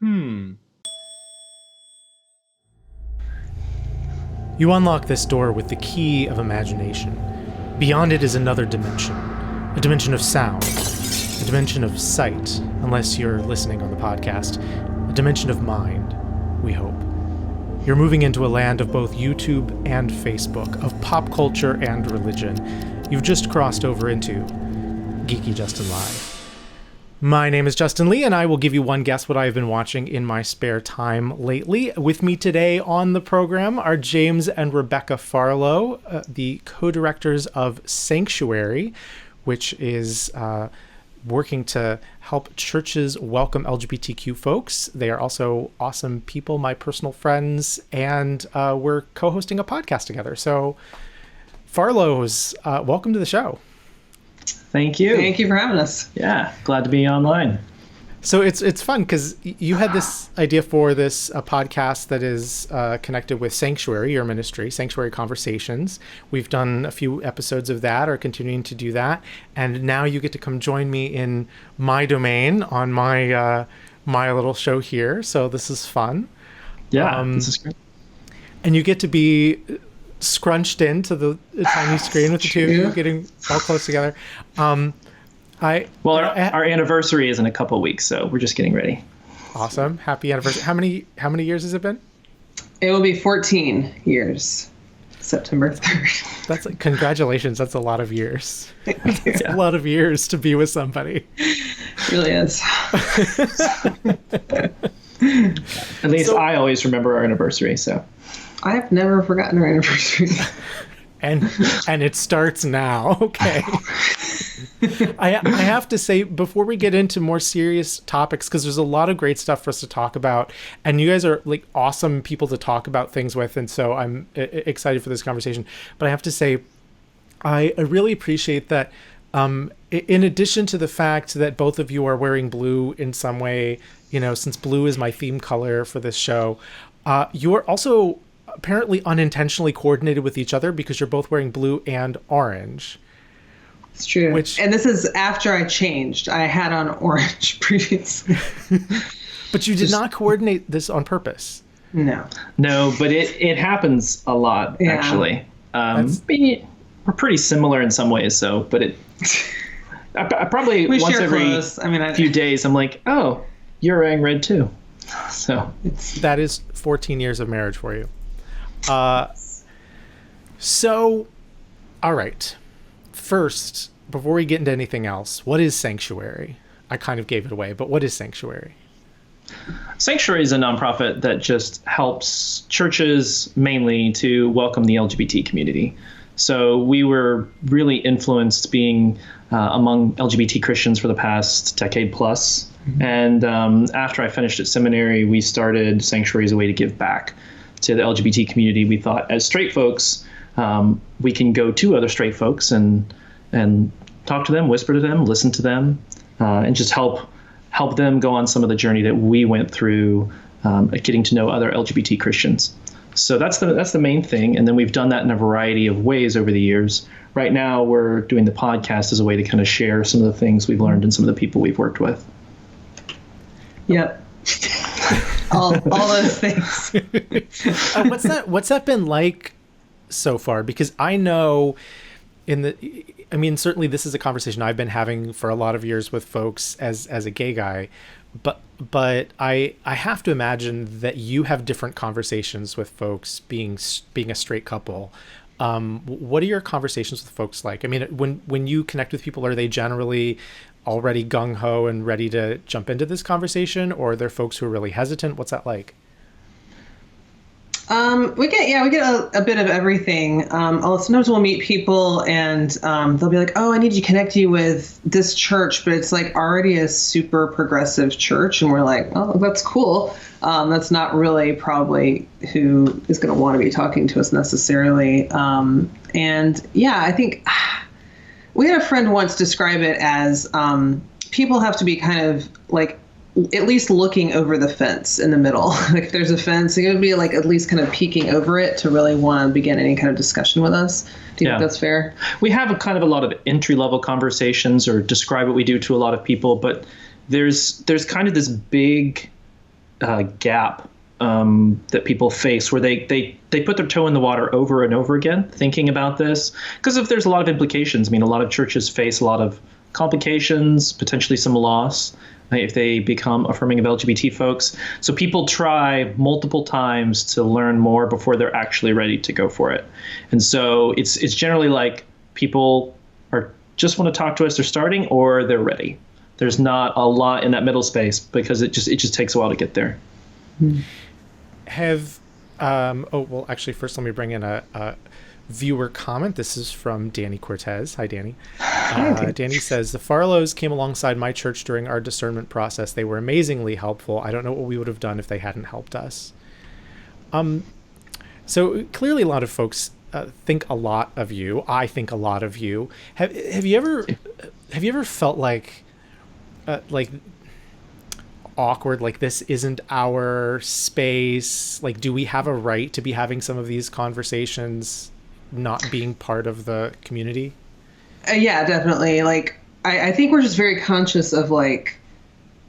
Hmm. You unlock this door with the key of imagination. Beyond it is another dimension. A dimension of sound. A dimension of sight, unless you're listening on the podcast. A dimension of mind, we hope. You're moving into a land of both YouTube and Facebook, of pop culture and religion. You've just crossed over into GeekyJustin Live. My name is Justin Lee, and I will give you one guess what I've been watching in my spare time lately. With me today on the program are James and Rebecca Farlow, the co-directors of Sanctuary, which is working to help churches welcome LGBTQ folks. They are also awesome people, my personal friends, and we're co-hosting a podcast together. So, Farlows, welcome to the show. Thank you. Thank you for having us. Yeah, glad to be online. So it's fun because you had this idea for this podcast that is connected with Sanctuary, your ministry, Sanctuary Conversations. We've done a few episodes of that, or continuing to do that, and now you get to come join me in my domain on my my little show here. So this is fun. Yeah, this is great. And you get to be scrunched into the tiny screen with the two of you getting all close together. Our anniversary is in a couple of weeks, so we're just getting ready. Awesome. Happy anniversary. How many years has it been? It will be 14 years, September 3rd. That's congratulations. That's a lot of years. It's a lot of years to be with somebody. It really is. At least I always remember our anniversary, so. I've never forgotten our anniversary. and it starts now. Okay. I have to say, before we get into more serious topics, because there's a lot of great stuff for us to talk about, and you guys are like awesome people to talk about things with, and so I'm excited for this conversation. But I have to say, I really appreciate that. In addition to the fact that both of you are wearing blue in some way, since blue is my theme color for this show, you are also apparently unintentionally coordinated with each other because you're both wearing blue and orange. It's true. And this is after I changed. I had on orange previously. But you did not coordinate this on purpose. No, but it happens a lot, actually. We're pretty similar in some ways, but I probably once every few days, I'm like, oh, you're wearing red too. So that is 14 years of marriage for you. So, all right. First, before we get into anything else, what is Sanctuary? I kind of gave it away, but what is Sanctuary? Sanctuary is a nonprofit that just helps churches mainly to welcome the LGBT community. So we were really influenced being among LGBT Christians for the past decade plus. Mm-hmm. And after I finished at seminary, we started Sanctuary as a way to give back to the LGBT community. We thought, as straight folks, we can go to other straight folks and talk to them, whisper to them, listen to them, and just help them go on some of the journey that we went through getting to know other LGBT Christians. So that's the main thing. And then we've done that in a variety of ways over the years. Right now, we're doing the podcast as a way to kind of share some of the things we've learned and some of the people we've worked with. Yep. all those things. What's that been like so far? Because I know certainly this is a conversation I've been having for a lot of years with folks as a gay guy, but I have to imagine that you have different conversations with folks being a straight couple. What are your conversations with folks like? I mean, when you connect with people, are they generally already gung-ho and ready to jump into this conversation, or are there folks who are really hesitant? What's that like? We get a bit of everything. Sometimes we'll meet people and they'll be like, oh, I need to connect you with this church, but it's like already a super progressive church. And we're like, oh, that's cool. That's not really probably who is going to want to be talking to us necessarily. I think we had a friend once describe it as people have to be kind of like at least looking over the fence in the middle. Like if there's a fence, it would be like at least kind of peeking over it to really want to begin any kind of discussion with us. Do you think that's fair? We have a lot of entry-level conversations or describe what we do to a lot of people, but there's kind of this big gap that people face where they put their toe in the water over and over again, thinking about this. Because if there's a lot of implications, I mean, a lot of churches face a lot of complications, potentially some loss if they become affirming of LGBT folks. So people try multiple times to learn more before they're actually ready to go for it. And so it's generally like people are just want to talk to us, they're starting, or they're ready. There's not a lot in that middle space because it just takes a while to get there. Actually, first let me bring in a viewer comment. This is from Danny Cortez. Hi, Danny. Danny says, the Farlows came alongside my church during our discernment process. They were amazingly helpful. I don't know what we would have done if they hadn't helped us. So clearly a lot of folks think a lot of you. I think a lot of you. Have you ever felt like awkward, like this isn't our space? Like, do we have a right to be having some of these conversations not being part of the community? Yeah, definitely. Like, I think we're just very conscious of, like,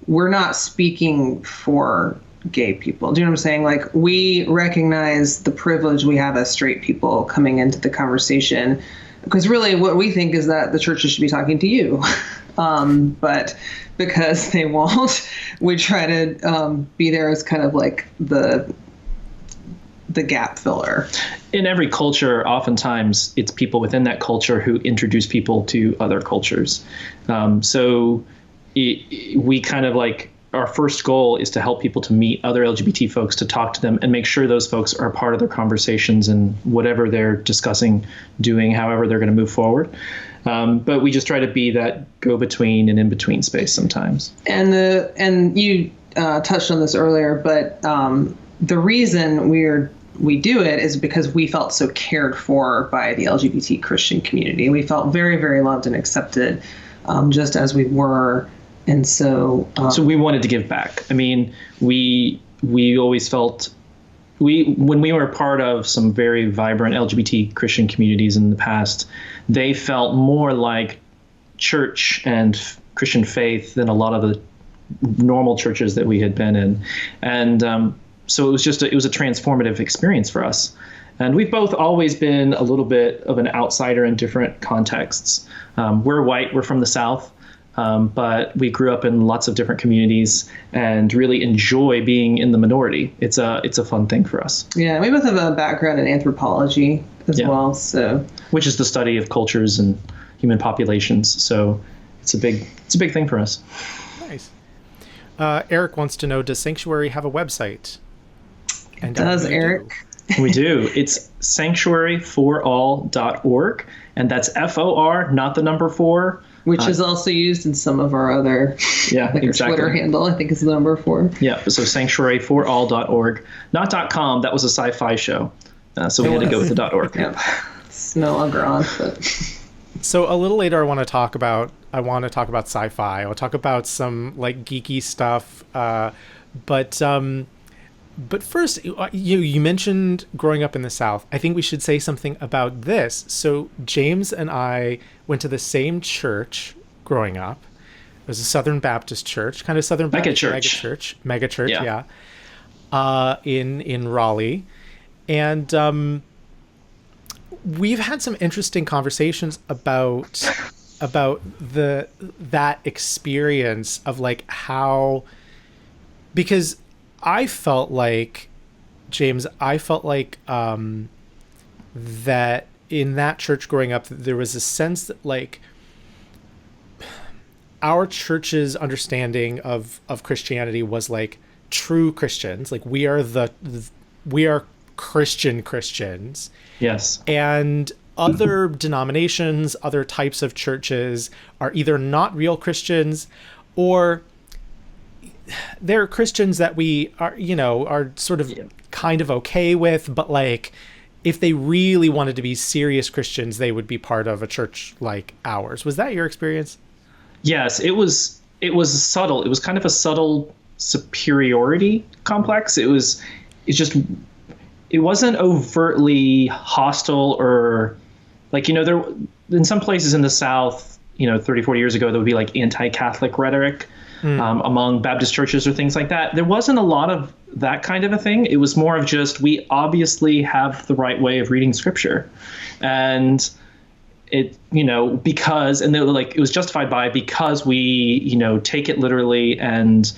we're not speaking for gay people. Do you know what I'm saying? Like, we recognize the privilege we have as straight people coming into the conversation, because really what we think is that the churches should be talking to you. But because they won't, we try to be there as kind of like the gap filler. In every culture, oftentimes it's people within that culture who introduce people to other cultures. We kind of like, our first goal is to help people to meet other LGBT folks, to talk to them and make sure those folks are part of their conversations and whatever they're discussing, doing, however they're going to move forward. But we just try to be that go-between and in-between space sometimes. And you touched on this earlier, but the reason we do it is because we felt so cared for by the LGBT Christian community. We felt very, very loved and accepted, just as we were. And so we wanted to give back. I mean, we always felt when we were part of some very vibrant LGBT Christian communities in the past, they felt more like church and Christian faith than a lot of the normal churches that we had been in. And so it was a transformative experience for us. And we've both always been a little bit of an outsider in different contexts. We're white, we're from the South. But we grew up in lots of different communities and really enjoy being in the minority. It's a fun thing for us. Yeah, we both have a background in anthropology as well. So, which is the study of cultures and human populations. So it's a big thing for us. Nice. Eric wants to know, does Sanctuary have a website? And does Eric? We do. It's sanctuaryforall.org, and that's FOR, not the number 4. Which is also used in some of our other, exactly. Our Twitter handle, I think is the number 4. Yeah, so sanctuaryforall.org, not .com. That was a sci-fi show, so we had to go with the .org. Yeah, it's no longer on. But so a little later, I want to talk about sci-fi. I'll talk about some like geeky stuff, But first, you mentioned growing up in the South. I think we should say something about this. So James and I went to the same church growing up. It was a Southern Baptist church, kind of Southern Baptist mega church, yeah. In Raleigh. And we've had some interesting conversations about that experience of like how, because I felt like, James, that in that church growing up, there was a sense that like our church's understanding of Christianity was like true Christians. Like we are Christians. Yes. And other denominations, other types of churches are either not real Christians or they're Christians that we are sort of kind of okay with, but like if they really wanted to be serious Christians, they would be part of a church like ours. Was that your experience? Yes, it was subtle. It was kind of a subtle superiority complex. It wasn't overtly hostile or like, there in some places in the South, 30, 40 years ago, there would be like anti-Catholic rhetoric. among Baptist churches or things like that. There wasn't a lot of that kind of a thing. It was more of just, we obviously have the right way of reading scripture. And it, because, and they were like, it was justified by, because we, take it literally, and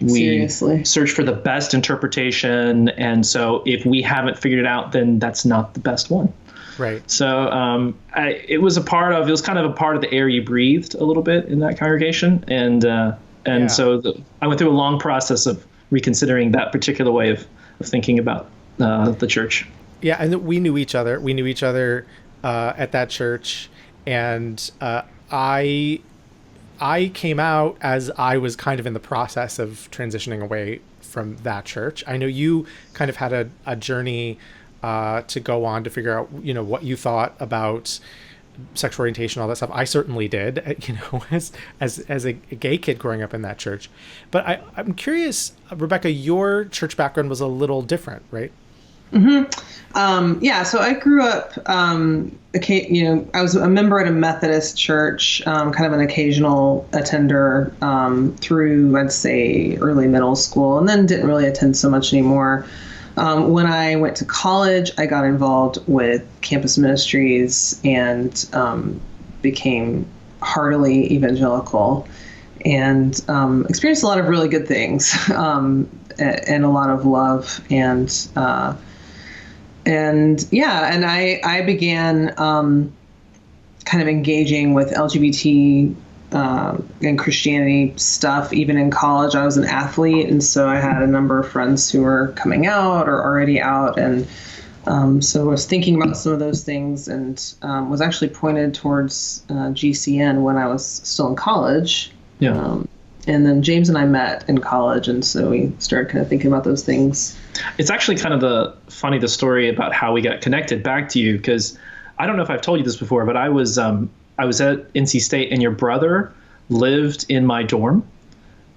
we Seriously search for the best interpretation. And so if we haven't figured it out, then that's not the best one. Right. So it was kind of a part of the air you breathed a little bit in that congregation. And so I went through a long process of reconsidering that particular way of thinking about the church. Yeah. And we knew each other. At that church. And I came out as I was kind of in the process of transitioning away from that church. I know you kind of had a journey to go on to figure out, what you thought about sexual orientation, all that stuff. I certainly did, as a gay kid growing up in that church. But I'm curious, Rebecca, your church background was a little different, right? So I grew up, I was a member at a Methodist church, kind of an occasional attender through, I'd say, early middle school, and then didn't really attend so much anymore. When I went to college, I got involved with campus ministries and became heartily evangelical, and experienced a lot of really good things and a lot of love. And I began kind of engaging with LGBT and Christianity stuff even in college. I was an athlete, and so I had a number of friends who were coming out or already out, and so I was thinking about some of those things, and was actually pointed towards GCN when I was still in college. Yeah. And then James and I met in college, and so we started kind of thinking about those things. It's actually kind of the story about how we got connected back to you, because I don't know if I've told you this before, but I was at NC State, and your brother lived in my dorm,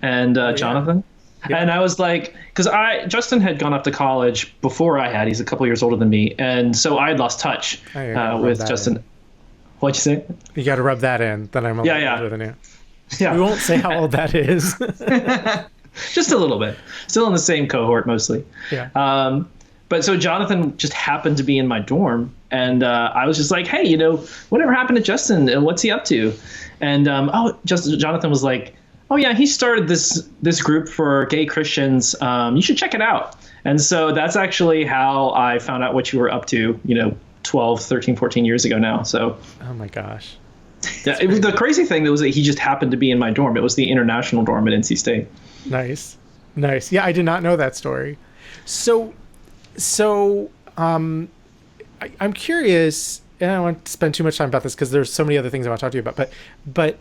and Jonathan. Yeah. And I was like, because Justin had gone off to college before I had. He's a couple years older than me, and so I had lost touch with Justin. What'd you say? You got to rub that in. That I'm a little older than you. Yeah. We won't say how old that is. Just a little bit. Still in the same cohort, mostly. Yeah. But so Jonathan just happened to be in my dorm, and I was just like, hey, whatever happened to Justin? What's he up to? And Jonathan was like, oh yeah, he started this group for gay Christians. You should check it out. And so that's actually how I found out what you were up to, 12, 13, 14 years ago now. So. Oh my gosh. Yeah, the crazy thing was that he just happened to be in my dorm. It was the international dorm at NC State. Nice. Yeah, I did not know that story. So I'm curious, and I don't want to spend too much time about this because there's so many other things I want to talk to you about. But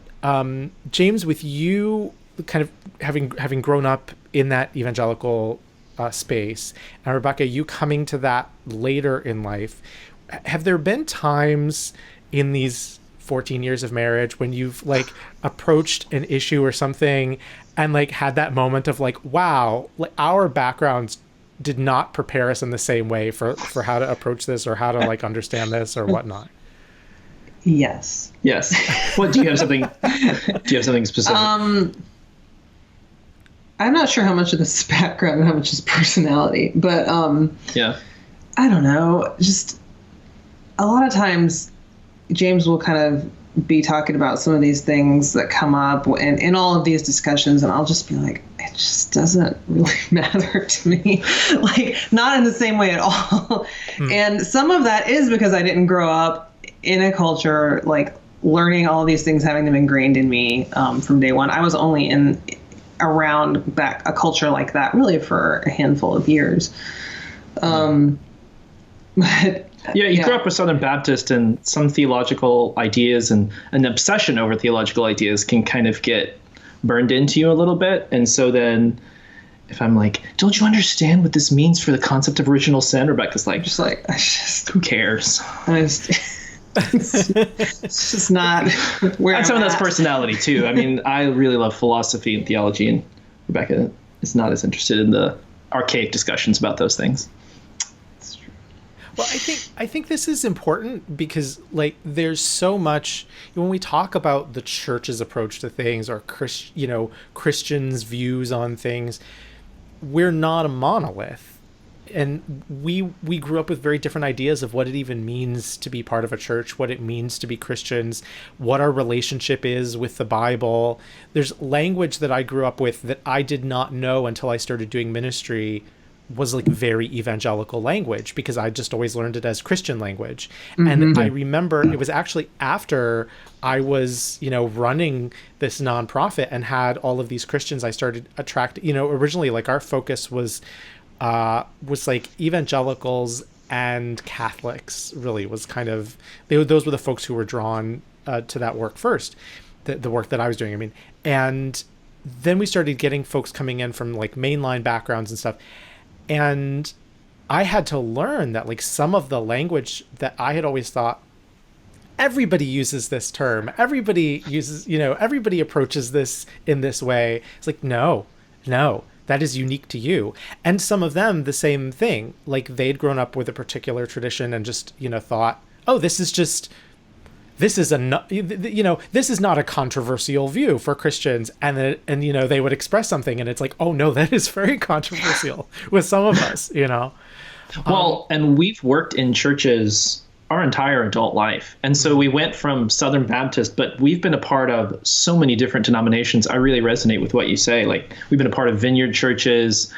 James, with you kind of having grown up in that evangelical space, and Rebecca, you coming to that later in life, have there been times in these 14 years of marriage when you've approached an issue or something and had that moment of wow, our backgrounds did not prepare us in the same way for how to approach this or how to understand this or whatnot? Yes. What do you have something specific? I'm not sure how much of this is background and how much is personality, but I don't know. Just a lot of times James will kind of be talking about some of these things that come up in all of these discussions, and I'll just be like, it just doesn't really matter to me, not in the same way at all. And some of that is because I didn't grow up in a culture learning all of these things, having them ingrained in me from day one. I was only around a culture like that really for a handful of years. But you grew up with Southern Baptist, and some theological ideas and an obsession over theological ideas can kind of get burned into you a little bit. And so then if I'm like, don't you understand what this means for the concept of original sin? Rebecca's who cares? It's just not where I'm someone that's personality too. I mean, I really love philosophy and theology, and Rebecca is not as interested in the archaic discussions about those things. Well, I think this is important because like there's so much when we talk about the church's approach to things or Christians' views on things, we're not a monolith. And we grew up with very different ideas of what it even means to be part of a church, what it means to be Christians, what our relationship is with the Bible. There's language that I grew up with that I did not know until I started doing ministry was like very evangelical language because I just always learned it as Christian language. And I remember it was actually after I was, running this nonprofit and had all of these Christians I started attracting, originally like our focus was like evangelicals and Catholics really was kind of, those were the folks who were drawn to that work first, the work that I was doing. I mean, and then we started getting folks coming in from like mainline backgrounds and stuff. And I had to learn that like some of the language that I had always thought everybody uses this term, everybody uses, everybody approaches this in this way. It's like, no, that is unique to you. And some of them, the same thing, like they'd grown up with a particular tradition and just, thought, oh, this is not a controversial view for Christians. And they would express something and it's like, oh no, that is very controversial with some of us, Well, and we've worked in churches our entire adult life. And so we went from Southern Baptist, but we've been a part of so many different denominations. I really resonate with what you say. Like we've been a part of Vineyard churches,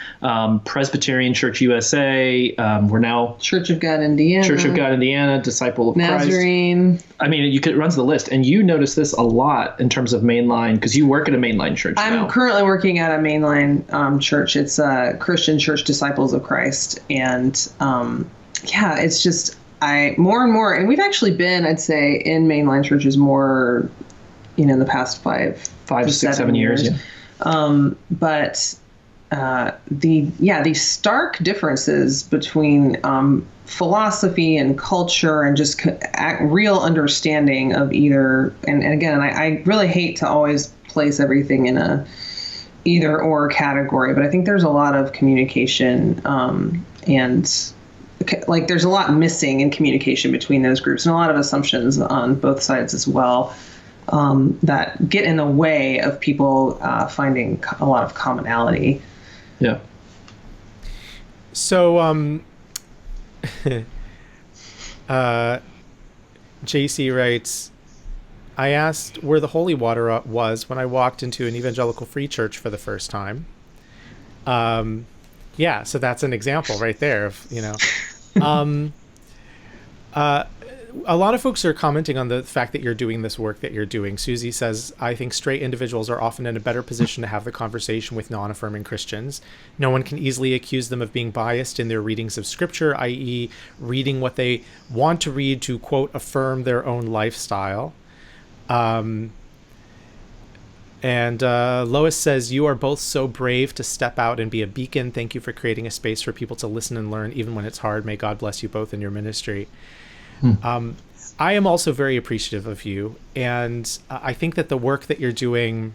Presbyterian Church USA. We're now Church of God Indiana, Disciple of Nazarene. Christ. I mean, it runs the list. And you notice this a lot in terms of mainline because you work at a mainline church now. I'm currently working at a mainline church. It's a Christian Church, Disciples of Christ. And it's just more and more, and we've actually been, I'd say, in mainline churches more, in the past 5 to 6, 7 years. Yeah. But the stark differences between philosophy and culture and just real understanding of either, and again, I really hate to always place everything in a either or category, but I think there's a lot of communication and like there's a lot missing in communication between those groups and a lot of assumptions on both sides as well that get in the way of people finding a lot of commonality. Yeah. So JC writes, I asked where the holy water was when I walked into an evangelical free church for the first time. Yeah, so that's an example right there of, a lot of folks are commenting on the fact that you're doing this work that you're doing. Susie says, I think straight individuals are often in a better position to have the conversation with non-affirming Christians. No one can easily accuse them of being biased in their readings of scripture, i.e. reading what they want to read to, quote, affirm their own lifestyle. And Lois says, you are both so brave to step out and be a beacon. Thank you for creating a space for people to listen and learn, even when it's hard. May God bless you both in your ministry. I am also very appreciative of you. And I think that the work that you're doing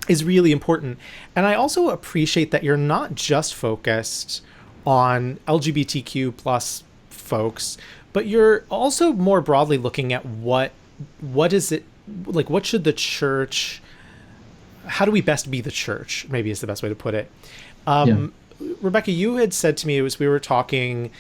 is really important. And I also appreciate that you're not just focused on LGBTQ plus folks, but you're also more broadly looking at what is it, like what should the church, how do we best be the church, maybe is the best way to put it. Rebecca, you had said to me, we were talking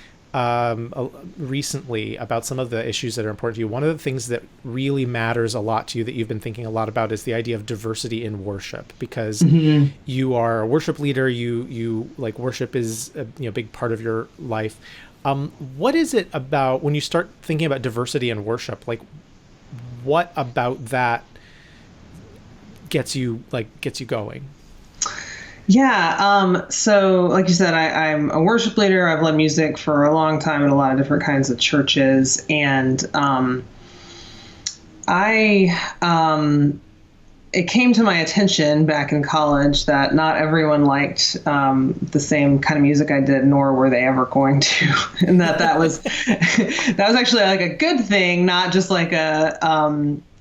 recently about some of the issues that are important to you. One of the things that really matters a lot to you that you've been thinking a lot about is the idea of diversity in worship, because you are a worship leader. You like worship is a big part of your life. What is it about when you start thinking about diversity in worship? Like, what about that gets you going? Yeah. So like you said, I'm a worship leader. I've led music for a long time in a lot of different kinds of churches. And it came to my attention back in college that not everyone liked the same kind of music I did, nor were they ever going to. And that was actually like a good thing, not just like a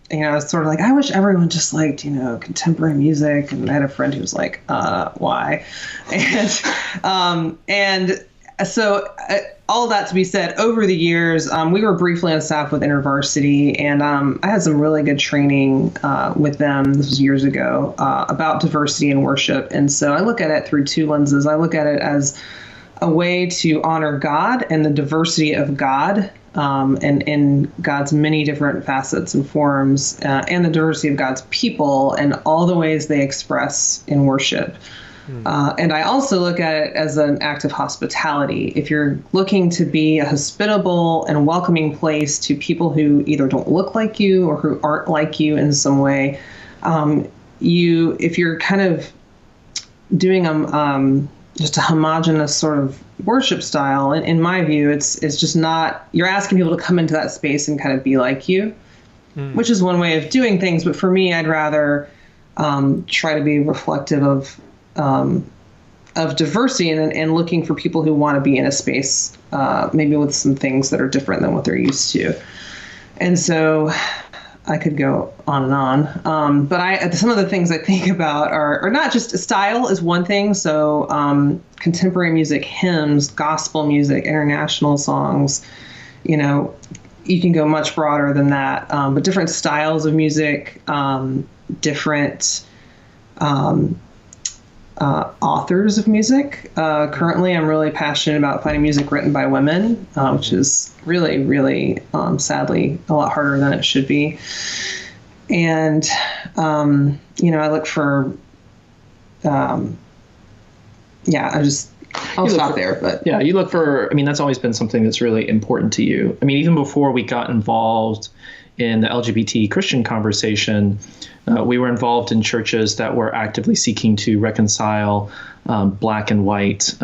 it's sort of like, I wish everyone just liked, contemporary music. And I had a friend who was like, why? And So all that to be said, over the years, we were briefly on staff with InterVarsity, and I had some really good training with them. This was years ago about diversity in worship. And so I look at it through two lenses. I look at it as a way to honor God and the diversity of God, and in God's many different facets and forms, and the diversity of God's people and all the ways they express in worship. And I also look at it as an act of hospitality. If you're looking to be a hospitable and welcoming place to people who either don't look like you or who aren't like you in some way, if you're kind of doing just a homogenous sort of worship style, in my view, it's just not, you're asking people to come into that space and kind of be like you, which is one way of doing things. But for me, I'd rather try to be reflective of diversity and looking for people who want to be in a space, maybe with some things that are different than what they're used to. And so I could go on and on. But some of the things I think about are not just style is one thing. So contemporary music, hymns, gospel music, international songs, you can go much broader than that. But different styles of music, different authors of music. Currently, I'm really passionate about finding music written by women, which is really, really, sadly, a lot harder than it should be. And, I look for, I'll stop there. But yeah, you look for, that's always been something that's really important to you. Even before we got involved in the LGBT Christian conversation, we were involved in churches that were actively seeking to reconcile black and white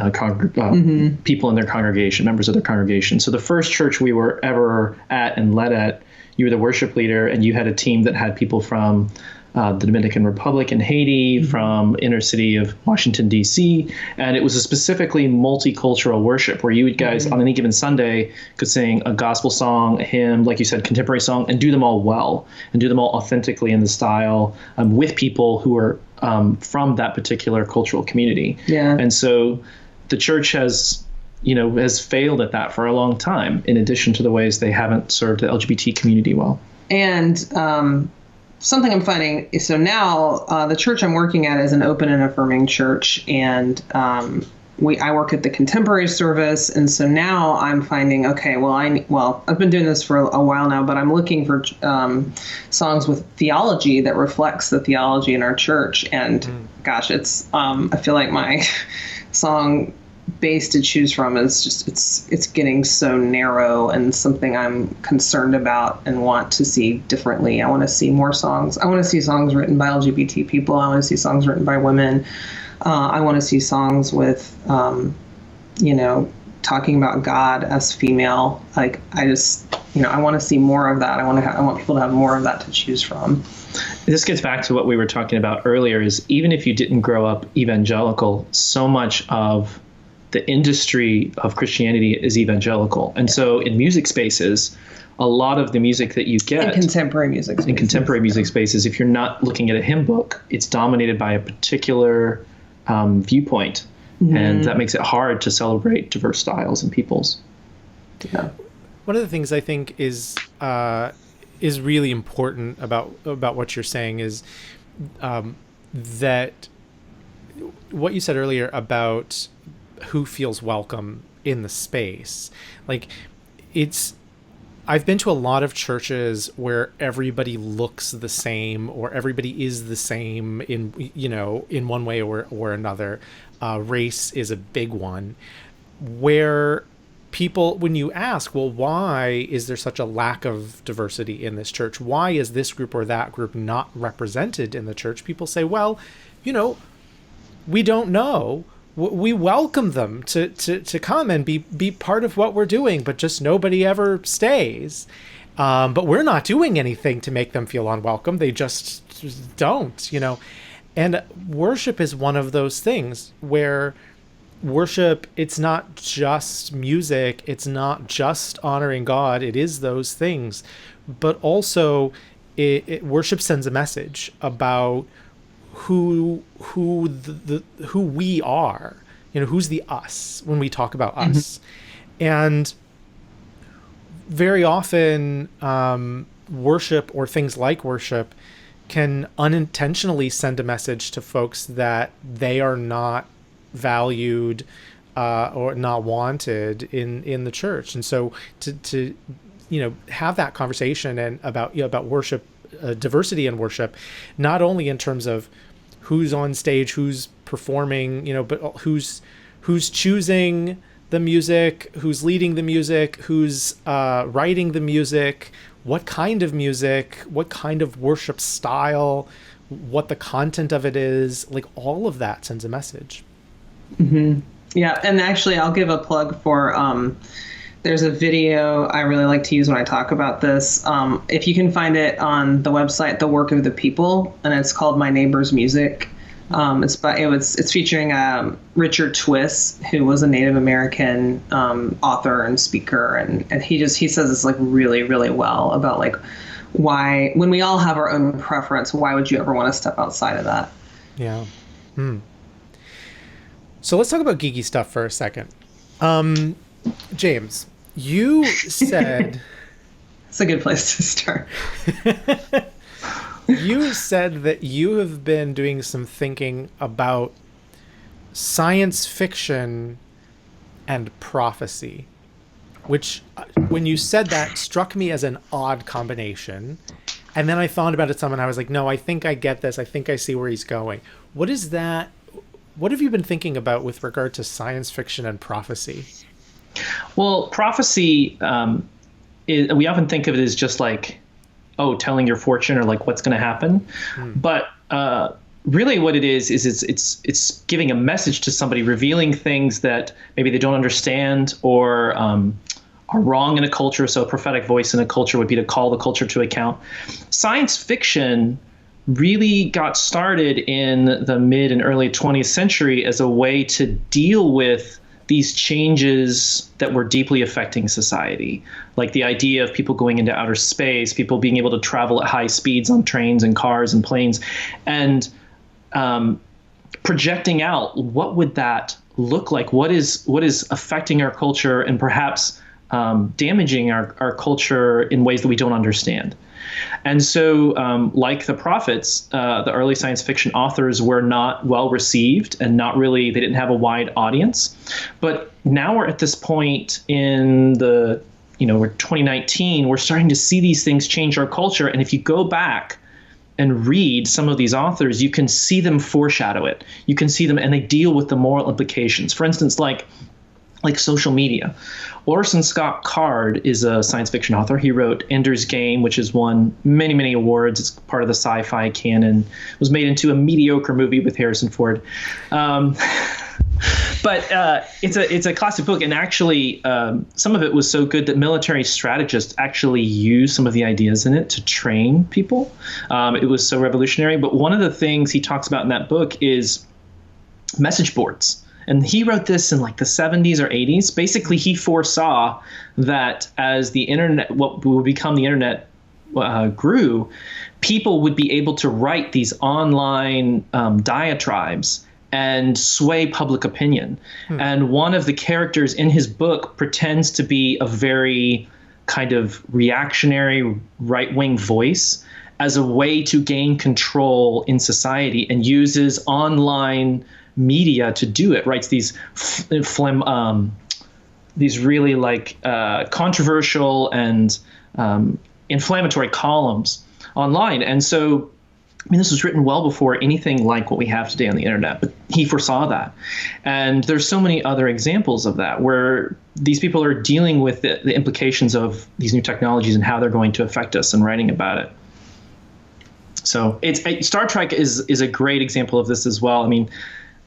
people in their congregation, members of their congregation. So the first church we were ever at and led at, you were the worship leader, and you had a team that had people from the Dominican Republic and Haiti, from inner city of Washington, D.C., and it was a specifically multicultural worship where you guys on any given Sunday could sing a gospel song, a hymn, like you said, contemporary song, and do them all well and do them all authentically in the style with people who are from that particular cultural community. Yeah. And so the church has failed at that for a long time, in addition to the ways they haven't served the LGBT community well. And something I'm finding is, so now the church I'm working at is an open and affirming church, and I work at the contemporary service, and so now I'm finding, okay, I've been doing this for a while now, but I'm looking for songs with theology that reflects the theology in our church, and gosh, it's I feel like my song base to choose from is just it's getting so narrow, and something I'm concerned about and want to see differently. I want to see more songs. I want to see songs written by LGBT people. I want to see songs written by women. I want to see songs with talking about God as female. Like I want to see more of that. I want people to have more of that to choose from. This gets back to what we were talking about earlier, is even if you didn't grow up evangelical, so much of the industry of Christianity is evangelical. And so in music spaces, a lot of the music that you get in contemporary music spaces, if you're not looking at a hymn book, it's dominated by a particular viewpoint. And that makes it hard to celebrate diverse styles and peoples. Yeah. One of the things I think is really important about what you're saying is that what you said earlier about who feels welcome in the space. Like I've been to a lot of churches where everybody looks the same, or everybody is the same in one way or another. Race is a big one, where people, when you ask, well, why is there such a lack of diversity in this church? Why is this group or that group not represented in the church? People say, well, we don't know. We welcome them to come and be part of what we're doing, but just nobody ever stays. But we're not doing anything to make them feel unwelcome. They just don't, And worship is one of those things where worship, it's not just music. It's not just honoring God. It is those things. But also, worship sends a message about who we are, who's the us when we talk about us? And very often, worship or things like worship can unintentionally send a message to folks that they are not valued or not wanted in the church. And so to have that conversation and about worship, diversity in worship, not only in terms of who's on stage, who's performing, but who's choosing the music, who's leading the music, who's writing the music, what kind of music, what kind of worship style, what the content of it is, like all of that sends a message. Yeah, and actually I'll give a plug for there's a video I really like to use when I talk about this. If you can find it on the website, The Work of the People, and it's called My Neighbor's Music. It's featuring Richard Twiss, who was a Native American author and speaker, and he says this like really, really well about like why, when we all have our own preference, why would you ever want to step outside of that? Yeah. So let's talk about geeky stuff for a second. James, you said it's a good place to start. You said that you have been doing some thinking about science fiction and prophecy, which, when you said that, struck me as an odd combination. And then I thought about it some, and I was like, no, I think I get this. I think I see where he's going. What is that? What have you been thinking about with regard to science fiction and prophecy? Well, prophecy, we often think of it as just like, telling your fortune or like what's going to happen. But really what it is it's giving a message to somebody, revealing things that maybe they don't understand or are wrong in a culture. So a prophetic voice in a culture would be to call the culture to account. Science fiction really got started in the mid and early 20th century as a way to deal with these changes that were deeply affecting society, like the idea of people going into outer space, people being able to travel at high speeds on trains and cars and planes, and projecting out what would that look like? What is affecting our culture and perhaps damaging our culture in ways that we don't understand. And so, like the prophets, the early science fiction authors were not well received and they didn't have a wide audience. But now we're at this point in we're 2019, we're starting to see these things change our culture. And if you go back and read some of these authors, you can see them foreshadow it. You can see them, and they deal with the moral implications. For instance, like social media. Orson Scott Card is a science fiction author. He wrote Ender's Game, which has won many, many awards. It's part of the sci-fi canon. It was made into a mediocre movie with Harrison Ford. But it's a classic book. And actually, some of it was so good that military strategists actually used some of the ideas in it to train people. It was so revolutionary. But one of the things he talks about in that book is message boards. And he wrote this in like the 70s or 80s. Basically, he foresaw that as the internet, what would become the internet, grew, people would be able to write these online diatribes and sway public opinion. And one of the characters in his book pretends to be a very kind of reactionary right-wing voice as a way to gain control in society, and uses online media to do it. Writes these really controversial and inflammatory columns online. And so, this was written well before anything like what we have today on the internet, but he foresaw that. And there's so many other examples of that where these people are dealing with the implications of these new technologies and how they're going to affect us and writing about it. So Star Trek is a great example of this as well.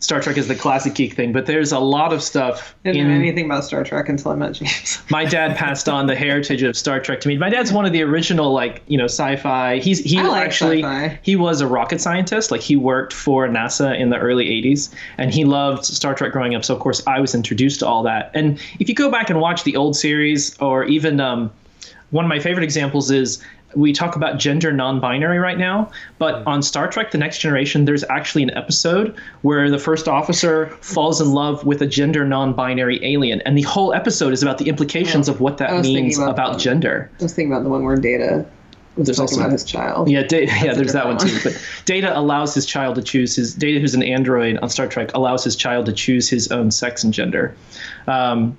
Star Trek is the classic geek thing, but there's a lot of stuff. I didn't know anything about Star Trek until I met James. My dad passed on the heritage of Star Trek to me. My dad's one of the original, sci-fi. Sci-fi. He was a rocket scientist. He worked for NASA in the early 80s, and he loved Star Trek growing up. So, of course, I was introduced to all that. And if you go back and watch the old series, or even one of my favorite examples is we talk about gender non-binary right now, but on Star Trek: The Next Generation, there's actually an episode where the first officer falls in love with a gender non-binary alien, and the whole episode is about the implications of what that means about gender. I was thinking about the one where Data was talking about his child. Yeah, there's that one too. But Data allows his child to choose Data, who's an android on Star Trek, allows his child to choose his own sex and gender. But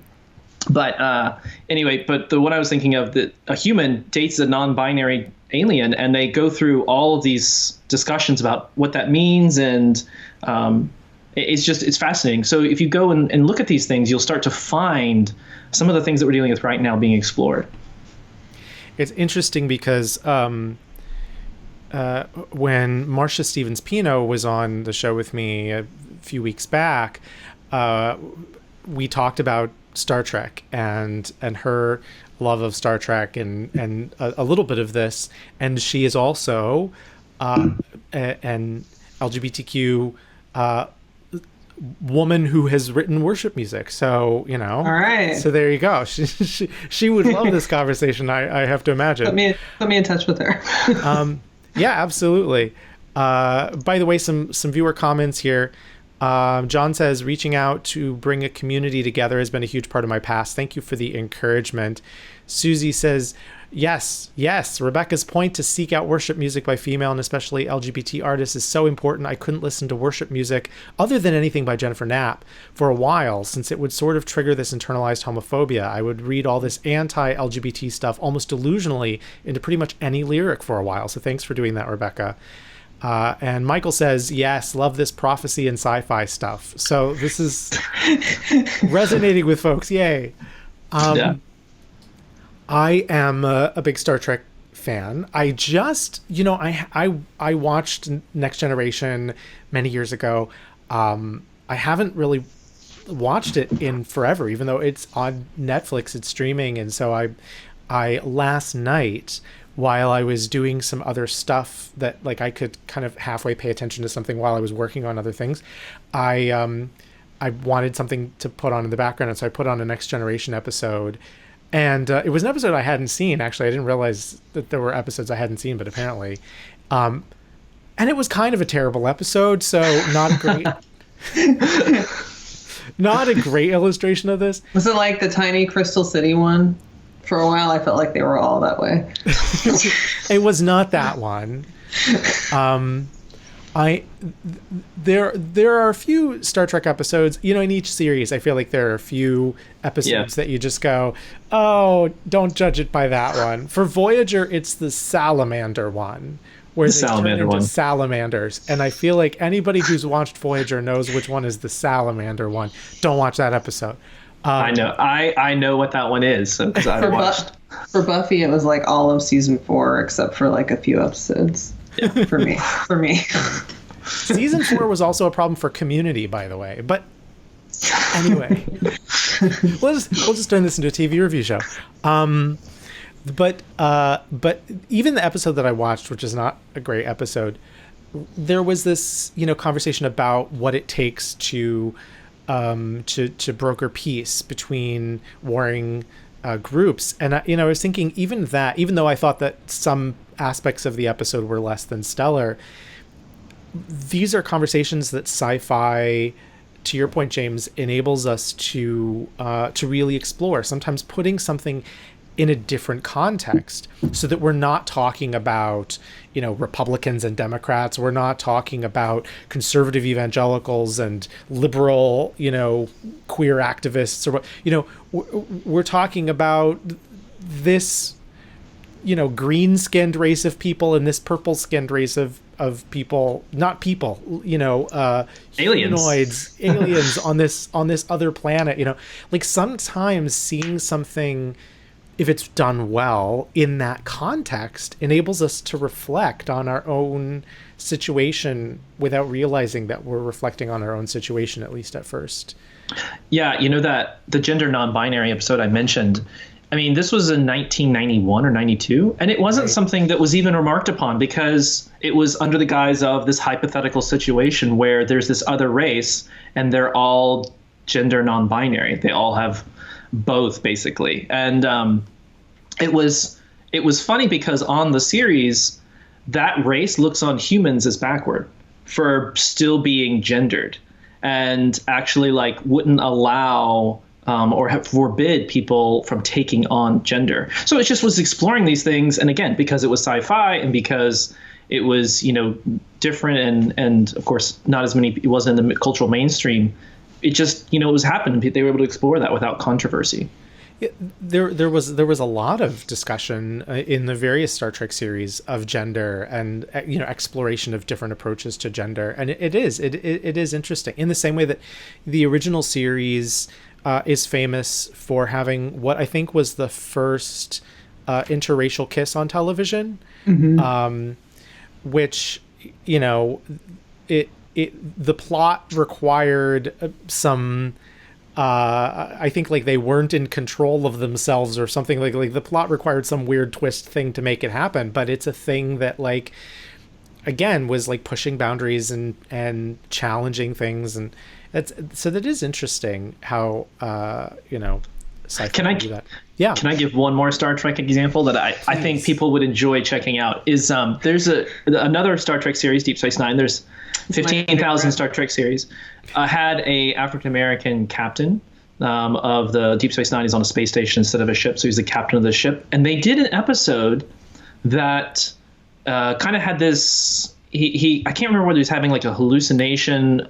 what I was thinking of, that a human dates a non-binary alien, and they go through all of these discussions about what that means, and it's fascinating. So if you go and look at these things, you'll start to find some of the things that we're dealing with right now being explored. It's interesting because when Marcia Stevens-Pino was on the show with me a few weeks back, we talked about Star Trek and her love of Star Trek and a little bit of this, and she is also an LGBTQ woman who has written worship music. So all right. So there you go. She would love this conversation. I have to imagine. Put me in touch with her. Yeah, absolutely. By the way, some viewer comments here. John says, reaching out to bring a community together has been a huge part of my past. Thank you for the encouragement. Susie says, yes. Rebecca's point to seek out worship music by female and especially LGBT artists is so important. I couldn't listen to worship music other than anything by Jennifer Knapp for a while, since it would sort of trigger this internalized homophobia. I would read all this anti-LGBT stuff almost delusionally into pretty much any lyric for a while. So thanks for doing that, Rebecca. And Michael says, yes, love this prophecy and sci-fi stuff. So this is resonating with folks. Yay. I am a big Star Trek fan. I just, I watched Next Generation many years ago. I haven't really watched it in forever, even though it's on Netflix, it's streaming. And so I last night, while I was doing some other stuff that I could kind of halfway pay attention to something while I was working on other things, I wanted something to put on in the background. And so I put on a Next Generation episode, and it was an episode I hadn't seen. Actually, I didn't realize that there were episodes I hadn't seen, but apparently, and it was kind of a terrible episode. So not a great illustration of this. Was it like the tiny Crystal City one? For a while, I felt like they were all that way. It was not that one. There are a few Star Trek episodes, in each series. I feel like there are a few episodes that you just go, oh, don't judge it by that one. For Voyager, it's the salamander one, where they turn into salamanders. And I feel like anybody who's watched Voyager knows which one is the salamander one. Don't watch that episode. I know. I know what that one is, because I watched. For Buffy, it was like all of season 4 except for a few episodes. Yeah. For me. Season 4 was also a problem for Community, by the way. But anyway, we'll just turn this into a TV review show. But even the episode that I watched, which is not a great episode, there was this conversation about what it takes to broker peace between warring groups. And I was thinking, even though I thought that some aspects of the episode were less than stellar, these are conversations that sci-fi, to your point, James, enables us to really explore, sometimes putting something in a different context, so that we're not talking about Republicans and Democrats. We're not talking about conservative evangelicals and liberal queer activists, or we're talking about this green-skinned race of people and this purple-skinned race of people, not people, humanoids, aliens on this other planet. Sometimes seeing something, if it's done well in that context, enables us to reflect on our own situation without realizing that we're reflecting on our own situation, at least at first. Yeah, that the gender non-binary episode I mentioned, this was in 1991 or 92, and it wasn't something that was even remarked upon, because it was under the guise of this hypothetical situation where there's this other race and they're all gender non-binary. They all have both, basically. And it was it was funny because on the series, that race looks on humans as backward for still being gendered, and actually like wouldn't allow or forbid people from taking on gender. So it just was exploring these things. And again, because it was sci-fi and because it was, different and of course not as many, it wasn't in the cultural mainstream. It just, it was happening. They were able to explore that without controversy. Yeah, there was a lot of discussion in the various Star Trek series of gender and exploration of different approaches to gender, and it is interesting in the same way that the original series is famous for having what I think was the first interracial kiss on television, which the plot required some. I think like they weren't in control of themselves or something, like the plot required some weird twist thing to make it happen. But it's a thing that like, again, was like pushing boundaries and challenging things. And that is interesting how, sci-fi can do that. Yeah. Can I give one more Star Trek example that I think people would enjoy checking out is there's another Star Trek series, Deep Space Nine. There's 15,000 Star Trek series. Had a African-American captain of the Deep Space Nine. He's on a space station instead of a ship, so he's the captain of the ship. And they did an episode that kind of had this. I can't remember whether he was having like a hallucination,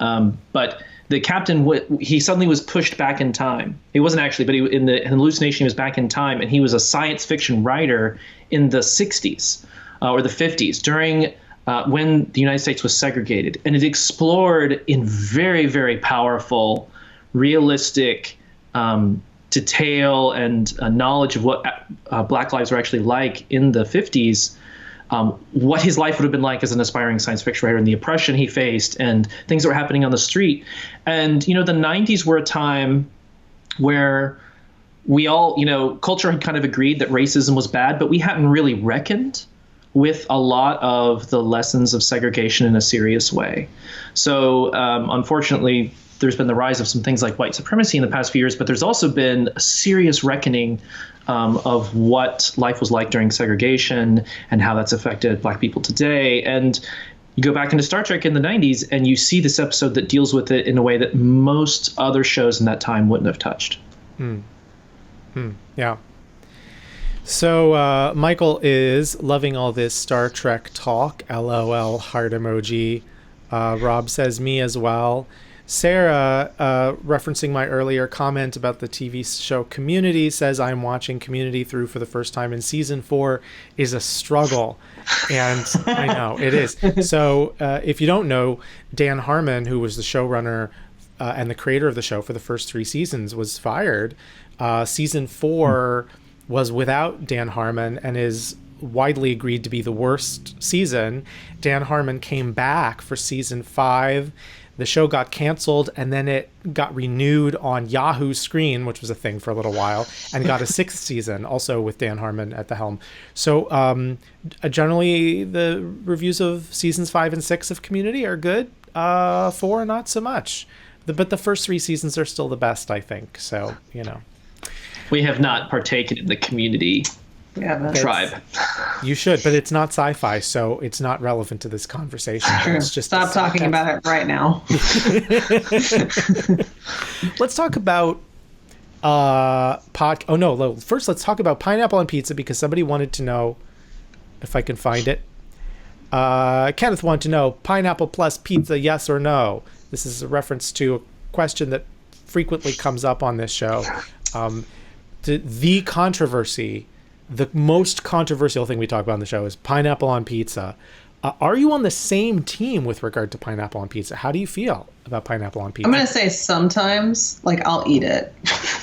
but the captain he suddenly was pushed back in time. He wasn't actually, but in the hallucination he was back in time, and he was a science fiction writer in the 60s or the 50s during. When the United States was segregated, and it explored in very, very powerful, realistic detail and knowledge of what Black lives were actually like in the 50s, what his life would have been like as an aspiring science fiction writer and the oppression he faced and things that were happening on the street. And, the 90s were a time where we all, culture had kind of agreed that racism was bad, but we hadn't really reckoned with a lot of the lessons of segregation in a serious way. So unfortunately, there's been the rise of some things like white supremacy in the past few years, but there's also been a serious reckoning of what life was like during segregation and how that's affected Black people today. And you go back into Star Trek in the 90s and you see this episode that deals with it in a way that most other shows in that time wouldn't have touched. Yeah. So Michael is loving all this Star Trek talk. LOL heart emoji. Rob says me as well. Sarah, referencing my earlier comment about the TV show Community, says I'm watching Community through for the first time in season 4 is a struggle. And I know it is. So if you don't know, Dan Harmon, who was the showrunner and the creator of the show for the first 3 seasons, was fired. Season 4 was without Dan Harmon and is widely agreed to be the worst season. Dan Harmon came back for season 5. The show got canceled and then it got renewed on Yahoo Screen, which was a thing for a little while, and got a 6th season, also with Dan Harmon at the helm. So generally the reviews of seasons 5 and 6 of Community are good. 4, not so much. But the first 3 seasons are still the best, I think. So, We have not partaken in the Community tribe. You should, but it's not sci-fi, so it's not relevant to this conversation. It's just stop talking about it right now. Let's talk about first let's talk about pineapple on pizza, because somebody wanted to know if I can find it. Kenneth wanted to know, pineapple plus pizza, yes or no? This is a reference to a question that frequently comes up on this show. The controversy, the most controversial thing we talk about on the show is pineapple on pizza. Are you on the same team with regard to pineapple on pizza? How do you feel about pineapple on pizza? I'm going to say sometimes, I'll eat it.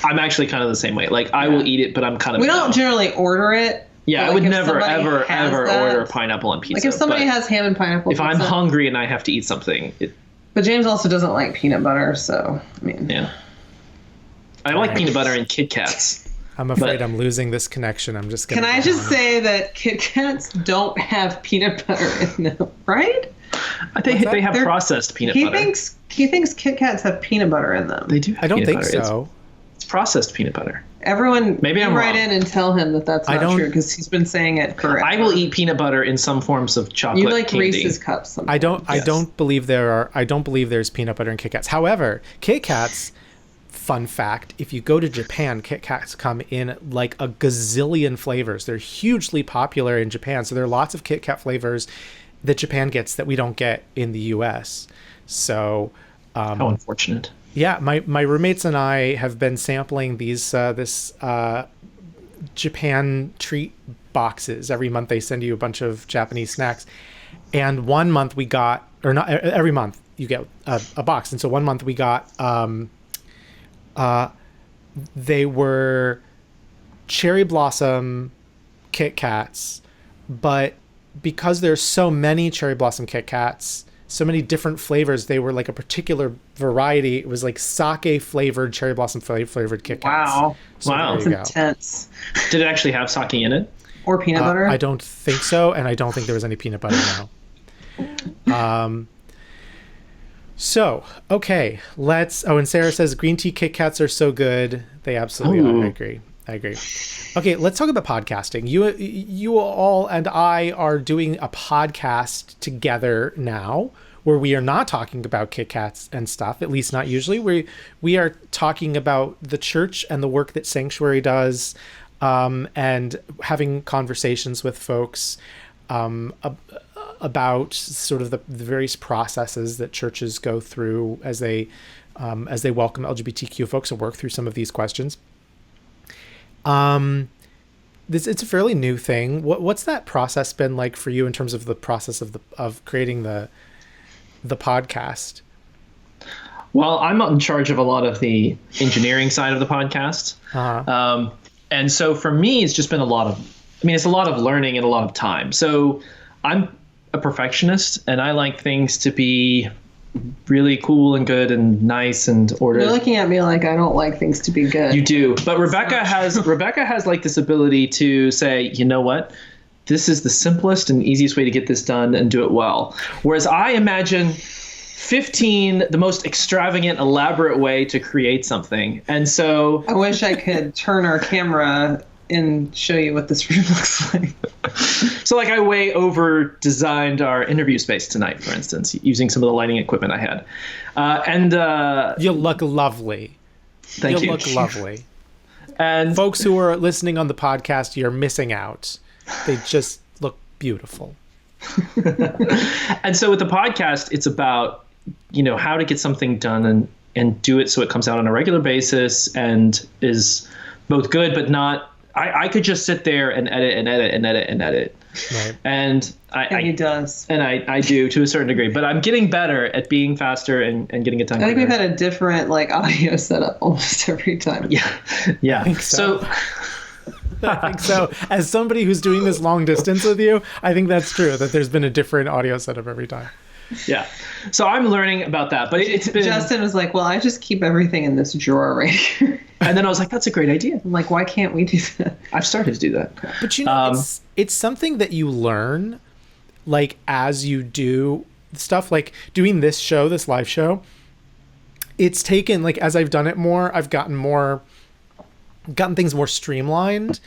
I'm actually kind of the same way. I will eat it, but I'm kind of... We don't generally order it. Yeah, I would never, ever order pineapple on pizza. If somebody has ham and pineapple pizza. If I'm hungry and I have to eat something... But James also doesn't like peanut butter, so, Yeah. I like peanut butter and Kit Kats. I'm afraid I'm losing this connection. I'm just going to... Can I just say that Kit Kats don't have peanut butter in them, right? I think they have processed peanut butter. He thinks Kit Kats have peanut butter in them. They do have I don't peanut think butter. so. It's processed peanut butter. Everyone, maybe I'm write wrong. in and tell him that that's not true, because he's been saying it forever. I will eat peanut butter in some forms of chocolate. You like candy. Reese's cups. Sometimes. I don't believe there's peanut butter in Kit Kats. However, Kit Kats, fun fact, if you go to Japan, Kit Kats come in like a gazillion flavors. They're hugely popular in Japan. So there are lots of Kit Kat flavors that Japan gets that we don't get in the US. So how unfortunate. Yeah, my roommates and I have been sampling this Japan treat boxes. Every month they send you a bunch of Japanese snacks. And one month we got, or not every month you get a box. And so one month we got, they were cherry blossom Kit Kats, but because there's so many cherry blossom Kit Kats, so many different flavors, they were like a particular variety. It was like sake flavored, cherry blossom flavored Kit Kats. Wow. So wow. That's intense. Did it actually have sake in it? Or peanut butter? I don't think so, and I don't think there was any peanut butter now. So, okay, and Sarah says green tea Kit Kats are so good. They absolutely are. I agree. Okay, let's talk about podcasting. You all and I are doing a podcast together now, where we are not talking about Kit Kats and stuff, at least not usually. We are talking about the church and the work that Sanctuary does, and having conversations with folks about sort of the various processes that churches go through as they welcome LGBTQ folks and work through some of these questions. It's a fairly new thing. What's that process been like for you in terms of the process of creating the podcast? Well, I'm in charge of a lot of the engineering side of the podcast. Uh-huh. And so for me, it's just been it's a lot of learning and a lot of time. So I'm a perfectionist, and I like things to be really cool and good and nice and ordered. You're looking at me like I don't like things to be good. You do. But Rebecca has like this ability to say, you know what? This is the simplest and easiest way to get this done and do it well. Whereas I imagine 15 the most extravagant, elaborate way to create something. And so I wish I could turn our camera and show you what this room looks like. So like I way over designed our interview space tonight, for instance, using some of the lighting equipment I had. You look lovely. Thank you. You look lovely. And folks who are listening on the podcast, you're missing out. They just look beautiful. And so with the podcast, it's about, how to get something done and do it so it comes out on a regular basis and is both good, but not. I could just sit there and edit and edit and edit and edit. Right. And he does. And I do to a certain degree, but I'm getting better at being faster and getting it done. I think we've had a different audio setup almost every time. Yeah. Yeah. I think so. As somebody who's doing this long distance with you, I think that's true, that there's been a different audio setup every time. Yeah. So I'm learning about that, but it's been. Justin was like, well, I just keep everything in this drawer right here. And then I was like, that's a great idea. I'm like, why can't we do that? I've started to do that. But it's something that you learn, like, as you do stuff, like doing this live show. It's taken, like, as I've done it more, I've gotten things more streamlined,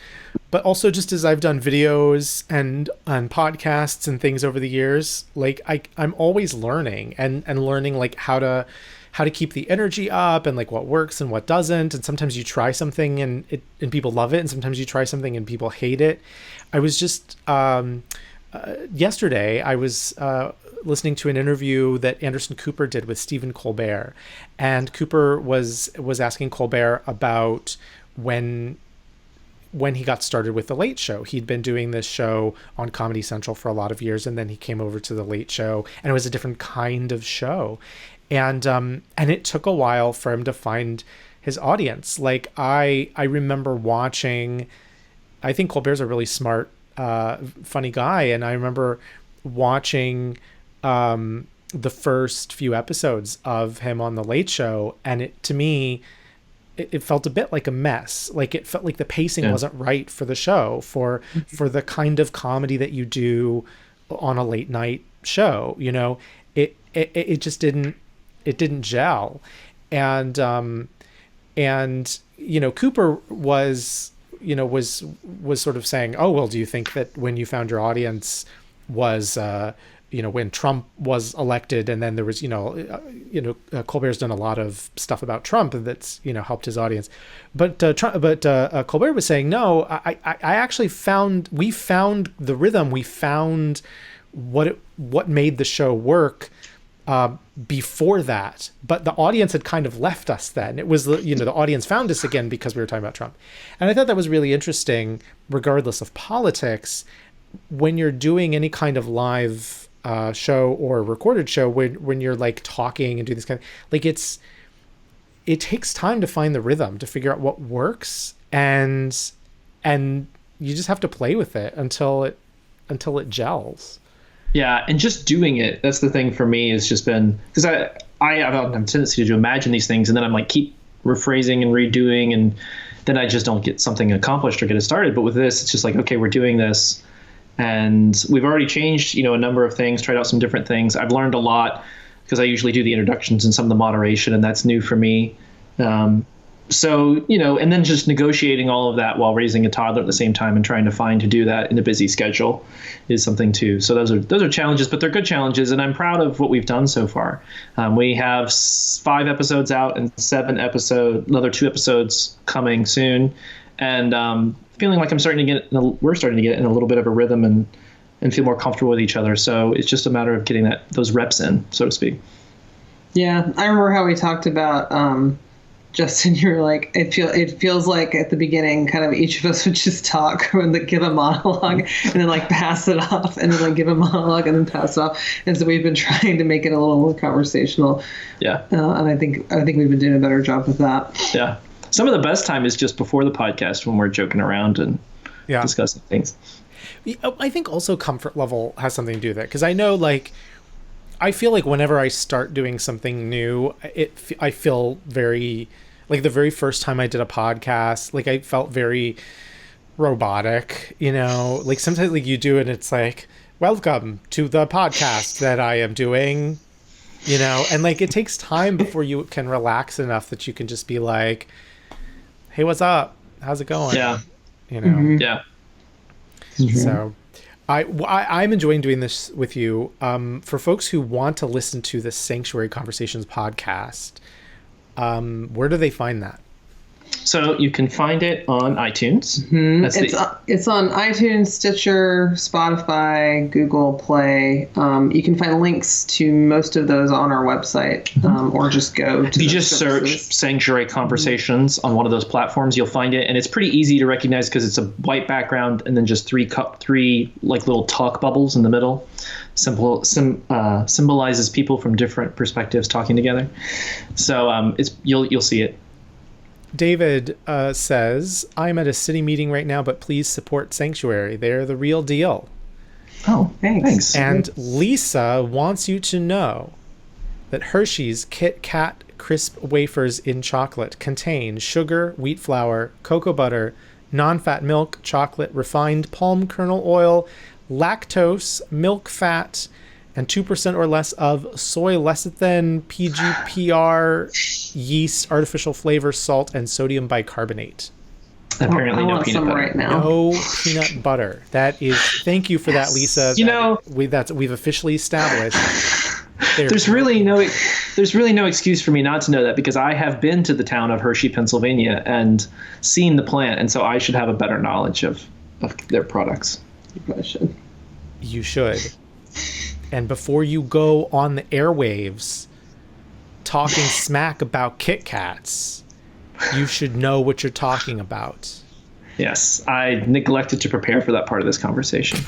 but also just as I've done videos and podcasts and things over the years, like I'm always learning and learning like how to keep the energy up and like what works and what doesn't. And sometimes you try something and people love it, and sometimes you try something and people hate it. I was just yesterday I was listening to an interview that Anderson Cooper did with Stephen Colbert, and Cooper was asking Colbert about when he got started with The Late Show. He'd been doing this show on Comedy Central for a lot of years, and then he came over to The Late Show, and it was a different kind of show. And it took a while for him to find his audience. Like I remember watching, I think Colbert's a really smart, funny guy. And I remember watching the first few episodes of him on The Late Show. And to me, it felt a bit like a mess. Like it felt like the pacing wasn't right for the show, for the kind of comedy that you do on a late night show. It just didn't gel. And And, Cooper was sort of saying, oh, well, do you think that when you found your audience was, when Trump was elected, and then there was, Colbert's done a lot of stuff about Trump that's, helped his audience. But Colbert was saying, no, I actually we found the rhythm. We found what made the show work before that, but the audience had kind of left us then. It was, the audience found us again because we were talking about Trump. And I thought that was really interesting, regardless of politics, when you're doing any kind of live show or recorded show, when you're like talking and doing this kind of, like, it takes time to find the rhythm, to figure out what works, and you just have to play with it until it gels. Yeah, and just doing it, that's the thing for me, has just been, because I have a tendency to imagine these things, and then I'm like, keep rephrasing and redoing, and then I just don't get something accomplished or get it started. But with this, it's just like, okay, we're doing this, and we've already changed, a number of things, tried out some different things. I've learned a lot because I usually do the introductions and some of the moderation, and that's new for me. So, and then just negotiating all of that while raising a toddler at the same time and trying to do that in a busy schedule is something too. So those are challenges, but they're good challenges, and I'm proud of what we've done so far. We have 5 episodes out and another 2 episodes coming soon, and feeling like we're starting to get in a little bit of a rhythm and feel more comfortable with each other. So it's just a matter of getting those reps in, so to speak. Yeah, I remember how we talked about. Justin, you were like, it feels like at the beginning, kind of each of us would just talk and give a monologue and then like pass it off, and then like give a monologue and then pass it off. And so we've been trying to make it a little more conversational. Yeah. And I think we've been doing a better job with that. Yeah. Some of the best time is just before the podcast when we're joking around and discussing things. I think also comfort level has something to do with that, because I know, like, I feel like whenever I start doing something new, I feel very, like, the very first time I did a podcast, like, I felt very robotic, like sometimes like you do it and it's like, welcome to the podcast that I am doing, and like it takes time before you can relax enough that you can just be like, hey, what's up? How's it going? Yeah. Mm-hmm. Yeah. So I'm enjoying doing this with you. For folks who want to listen to the Sanctuary Conversations podcast, where do they find that? So you can find it on iTunes. Mm-hmm. It's on iTunes, Stitcher, Spotify, Google Play. You can find links to most of those on our website, or just go to. If you just search Sanctuary Conversations on one of those platforms, you'll find it, and it's pretty easy to recognize because it's a white background and then just three like little talk bubbles in the middle. Symbolizes people from different perspectives talking together. So you'll see it. David says, I'm at a city meeting right now, but please support Sanctuary. They're the real deal. Oh, thanks. And Lisa wants you to know that Hershey's Kit Kat crisp wafers in chocolate contain sugar, wheat flour, cocoa butter, non-fat milk, chocolate, refined palm kernel oil, lactose, milk fat, and 2% or less of soy lecithin, PGPR, yeast, artificial flavor, salt, and sodium bicarbonate. Apparently no peanut butter. Right now. No peanut butter. That is, thank you for that, Lisa. We've officially established. There's really no excuse for me not to know that, because I have been to the town of Hershey, Pennsylvania, and seen the plant, and so I should have a better knowledge of their products. You should. And before you go on the airwaves talking smack about Kit Kats, you should know what you're talking about. Yes, I neglected to prepare for that part of this conversation.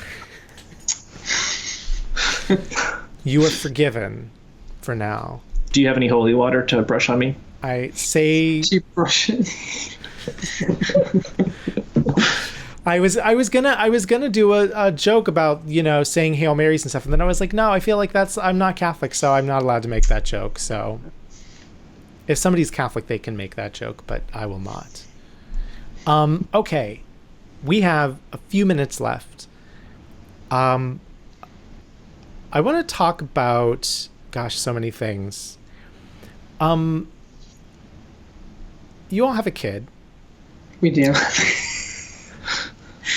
You are forgiven for now. Do you have any holy water to brush on me? I say... Keep brushing. I was gonna do a joke about, saying Hail Marys and stuff, and then I was like, no, I feel like I'm not Catholic, so I'm not allowed to make that joke. So if somebody's Catholic, they can make that joke, but I will not. Okay, we have a few minutes left. I want to talk about, so many things. you all have a kid. We do.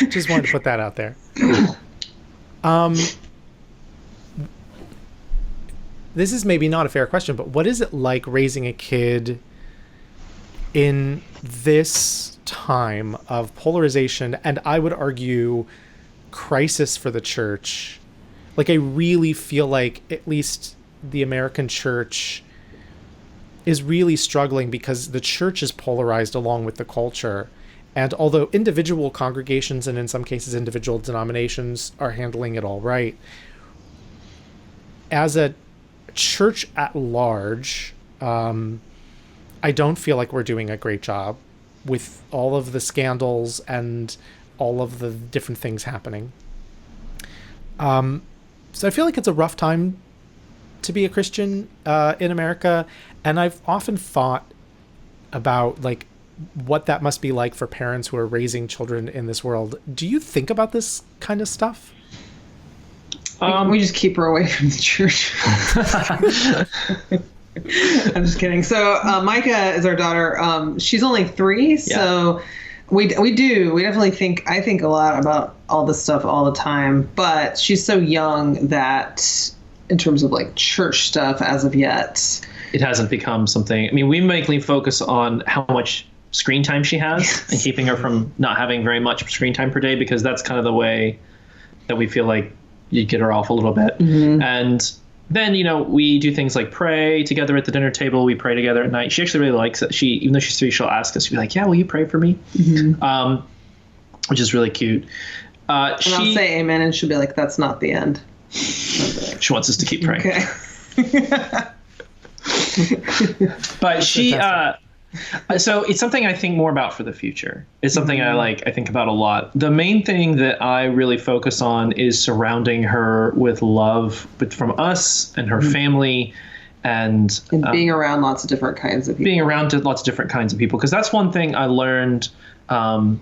Just wanted to put that out there. This is maybe not a fair question, but what is it like raising a kid in this time of polarization and, I would argue, crisis for the church? Like, I really feel like at least the American church is really struggling because the church is polarized along with the culture. And although individual congregations and in some cases individual denominations are handling it all right, as a church at large, I don't feel like we're doing a great job with all of the scandals and all of the different things happening. So I feel like it's a rough time to be a Christian in America. And I've often thought about like what that must be like for parents who are raising children in this world. Do you think about this kind of stuff? We just keep her away from the church. I'm just kidding. So Micah is our daughter. She's only 3, so we definitely think a lot about all this stuff all the time. But she's so young that in terms of like church stuff, as of yet, it hasn't become something. I mean, we mainly focus on how much screen time she has and keeping her from not having very much screen time per day, because that's kind of the way that we feel like you get her off a little bit. Mm-hmm. And then, we do things like pray together at the dinner table. We pray together at night. She actually really likes it. Even though she's 3, she'll ask us, she'll be like, yeah, will you pray for me? Mm-hmm. Which is really cute. And I'll say amen, and she'll be like, that's not the end. She wants us to keep praying. Okay. But so it's something I think more about for the future. It's something I think about a lot. The main thing that I really focus on is surrounding her with love from us and her family, and being around lots of different kinds of people. Because that's one thing I learned from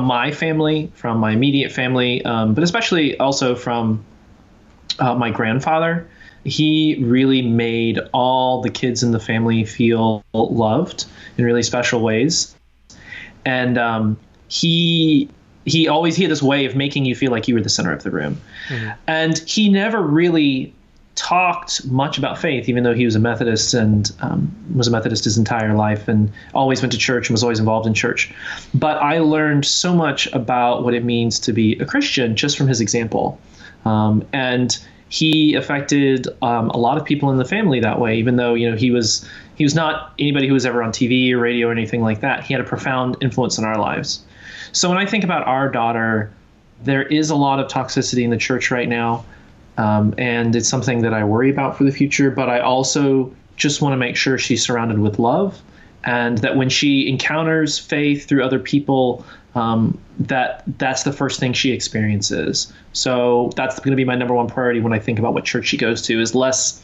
my family, from my immediate family, but especially also from my grandfather. He really made all the kids in the family feel loved in really special ways. And he had this way of making you feel like you were the center of the room. Mm-hmm. And he never really talked much about faith, even though he was a Methodist and was a Methodist his entire life and always went to church and was always involved in church. But I learned so much about what it means to be a Christian just from his example. And he affected a lot of people in the family that way, even though, he was not anybody who was ever on TV or radio or anything like that. He had a profound influence in our lives. So when I think about our daughter, there is a lot of toxicity in the church right now. And it's something that I worry about for the future, but I also just want to make sure she's surrounded with love, and that when she encounters faith through other people, that's the first thing she experiences. So that's going to be my number one priority when I think about what church she goes to, is less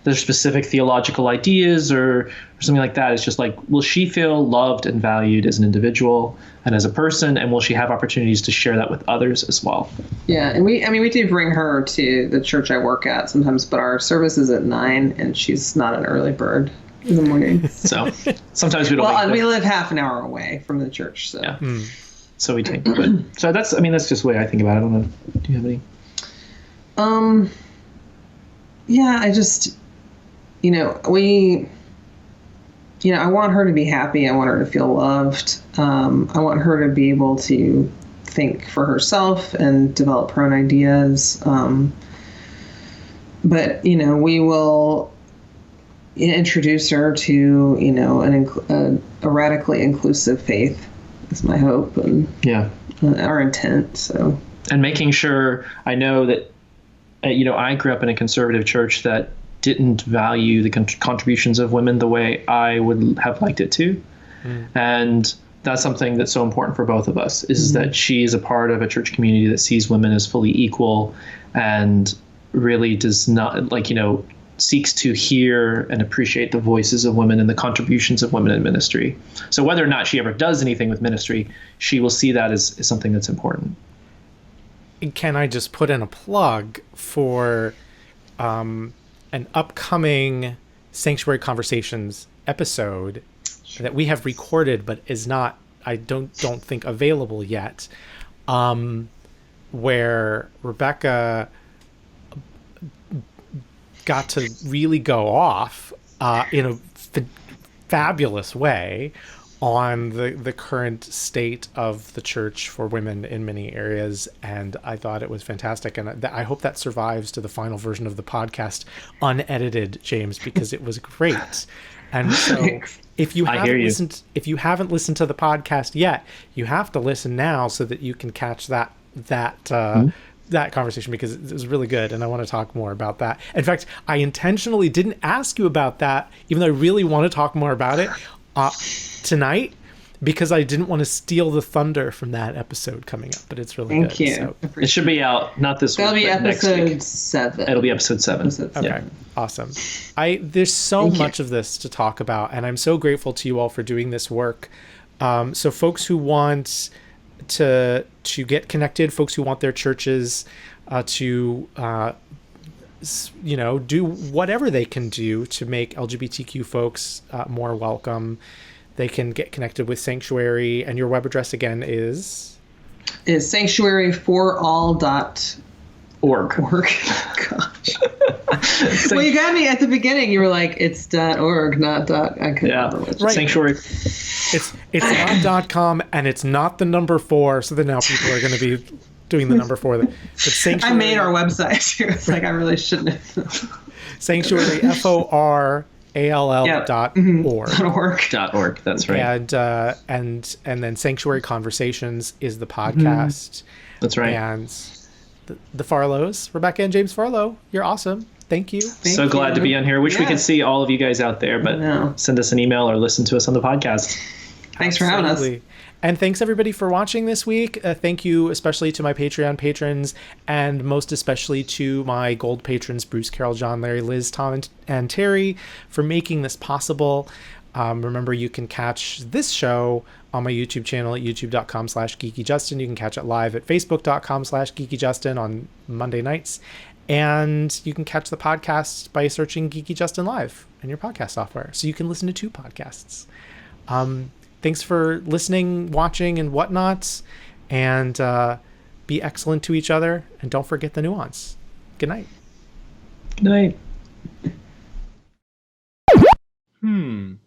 the specific theological ideas or something like that. It's just like, will she feel loved and valued as an individual and as a person, and will she have opportunities to share that with others as well? Yeah, and we do bring her to the church I work at sometimes, but our service is at 9, and she's not an early bird in the morning. So sometimes we don't. Well, we live half an hour away from the church, so yeah. So we take. But so that's just the way I think about it. I don't know. Do you have any? Yeah, I just, I want her to be happy. I want her to feel loved. I want her to be able to think for herself and develop her own ideas. But we will introduce her to, a radically inclusive faith is my hope and our intent. So, and making sure, I know that, I grew up in a conservative church that didn't value the contributions of women the way I would have liked it to. And that's something that's so important for both of us, is that she is a part of a church community that sees women as fully equal and really does not, seeks to hear and appreciate the voices of women and the contributions of women in ministry. So whether or not she ever does anything with ministry, she will see that as something that's important. Can I just put in a plug for an upcoming Sanctuary Conversations episode that we have recorded but is not, I don't think, available yet, where Rebecca got to really go off in a fabulous way on the current state of the church for women in many areas, and I thought it was fantastic, and I hope that survives to the final version of the podcast unedited, James, because it was great. And so if you haven't listened to the podcast yet, you have to listen now so that you can catch that conversation, because it was really good, and I want to talk more about that. In fact, I intentionally didn't ask you about that, even though I really want to talk more about it tonight, because I didn't want to steal the thunder from that episode coming up. But it's really good. Thank you. So. It should be out not this That'll week, be but next week. episode 7. It'll be episode 7. Okay, awesome. There's so much of this to talk about, and I'm so grateful to you all for doing this work. So folks who want to get connected, folks who want their churches to do whatever they can do to make LGBTQ folks more welcome, they can get connected with Sanctuary, and your web address again is sanctuaryforall.org. Gosh. Well, you got me at the beginning. You were like, it's .org, not . I couldn't remember which. Right. Sanctuary. It's not .com, and it's not the number 4. So then now people are going to be doing the number 4. But Sanctuary. I made our website too. It's like I really shouldn't have. Sanctuary FORALL.org. .org. That's right. And then Sanctuary Conversations is the podcast. That's right. And the Farlows, Rebecca and James Farlow, you're awesome. Thank you. So glad to be on here. Wish we could see all of you guys out there, but send us an email or listen to us on the podcast. Thanks for having us. And thanks everybody for watching this week. Thank you especially to my Patreon patrons, and most especially to my gold patrons, Bruce, Carol, John, Larry, Liz, Tom, and Terry, for making this possible. Remember, you can catch this show on my YouTube channel at youtube.com/GeekyJustin. You can catch it live at facebook.com/GeekyJustin on Monday nights. And you can catch the podcast by searching Geeky Justin Live in your podcast software. So you can listen to 2 podcasts. Thanks for listening, watching, and whatnot. And be excellent to each other. And don't forget the nuance. Good night. Good night.